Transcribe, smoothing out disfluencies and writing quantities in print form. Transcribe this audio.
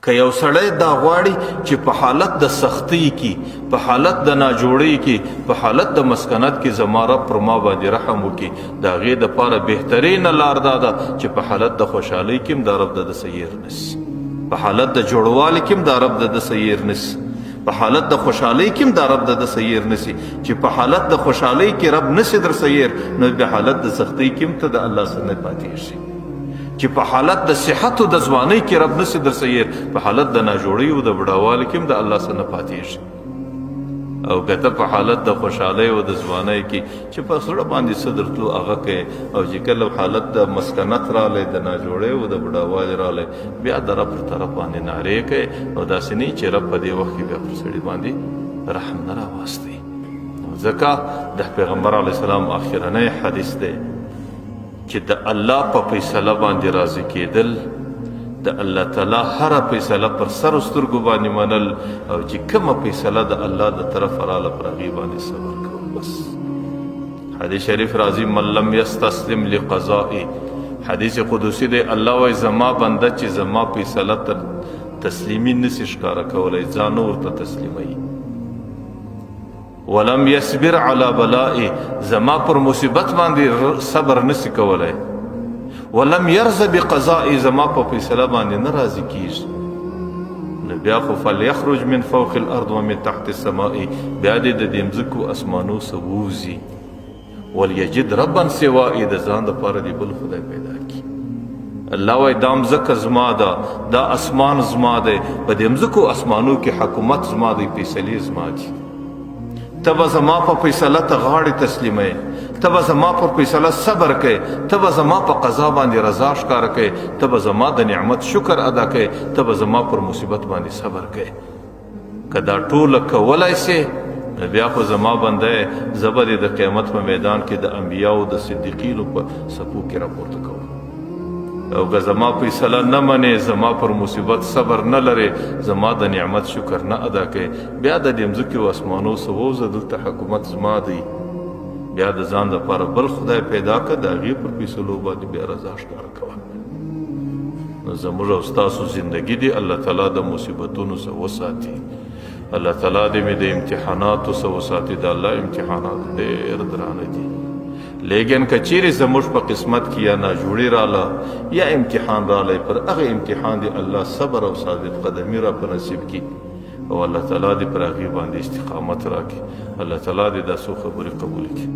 که یو سړی دا غواړي چې په حالت د سختی کې، په حالت د ناجوړۍ کې، په حالت د مسکنت کې زما رب پر ما باندې رحم وکړي، د هغې دپاره بهترینه لار دا ده چې په حالت د خوشحالۍ کې هم دا رب د سیر نسي، په حالت د جوړوالي کې هم دا رب د سیر نسي، په حالت د خوشحالۍ کې هم دا رب د سیر نسي. چې په حالت د خوشحالۍ کې رب نسي در سیر، نو په حالت د سختۍ کې هم ته د الله سره نه پاتې شي. چې په حالت د صحت او د ځوانۍ کې رب نسي در سیر، په حالت د ناجوړۍ او د بډاوالي کې هم د الله سره نه پاتې شي. او که ته په حالت د خوشحالۍ او د ځوانۍ کې چې په زړه باندې څه درتلو هغه کوې، او چې کله حالت د مسکنت رالی، د ناجوړۍ او د بډاوالي رالی، بیا د رب پر طرف باندې نارې کوې. او داسې نه چې رب په دې وخت کې بیا پر سړي باندې رحم نه راواستی. ځکه د پیغمبر علیه السلام اخرنی حدیث دی چې د الله په فیصله باندې راضي کېدل، د الله تعالی هر فیصله پر سر او سترګو باندې منل، او چې کومه فیصله د الله د طرف راله پر هغې باندې صبر کول. بس حدیث شریف راځي من لم یستسلم لقضائي، حدیث قدسی دی، الله وایي زما بنده چې زما فیصله تر تسلیمي نسي ښکاره کولی، ځان ورته تسلیموي. ولم يصبر على بلائي، زما پر مصیبت باندې صبر نسی کولای. ولم يرضى بقضائي، زما په فیصله باندې نه راضي کیږي، نو بیا خو فليخرج من فوق الارض ومن تحت السماء، بیا دې د دې مځکو اسمانو څخه ووځي. وليجد ربا سوائي، د ځان دپاره دې بل خدای پیدا کړي. الله وایي دا مځکه زما ده، دا اسمان زما دی، په دې مځکو اسمانو کې حکومت زما دی، فیصلې زما دي. ته به زما په فیصله ته غاړې تسلیموې، ته به زما پر فیصله صبر کوې، ته به زما په قضا باندې رضا ښکاره کوې، ته به زما د نعمت شکر ادا کوې، ته به زما پر مصیبت باندې صبر کوې. که دا ټوله کولی سې، بیا خو زما بنده یې، زه به دې د قیامت په میدان کې د انبیاو د صدیقینو په صفو کې راپورته کوم. او که زما فیصله نه منې، زما پر مصیبت صبر نه لرې، زما د نعمت شکر نه ادا کوې، بیا د دې مځکې و اسمانو څخه ووځه، دلته حکومت زما دی. بیا د ځان دپاره بل خدای پیدا کړه، د هغې پر فیصلو باندې بیا رضا ښکاره کوه. نو زموږ او ستاسو زندګي دی الله تعالی د مصیبتونو څخه وساتي. الله تعالی دې مې د امتحاناتو څخه وساتي. د الله امتحانات ډېر درانه دي، لیکن که چیرې زموږ په قسمت کې یا ناجوړي راله یا امتحان رالی، پر هغه امتحان دی الله صبر او ثابت قدمي را په نصیب کړي، او الله تعالی دې پر هغې باندې استقامت راکړي. الله تعالی دې دا څو خبرې قبول کړي.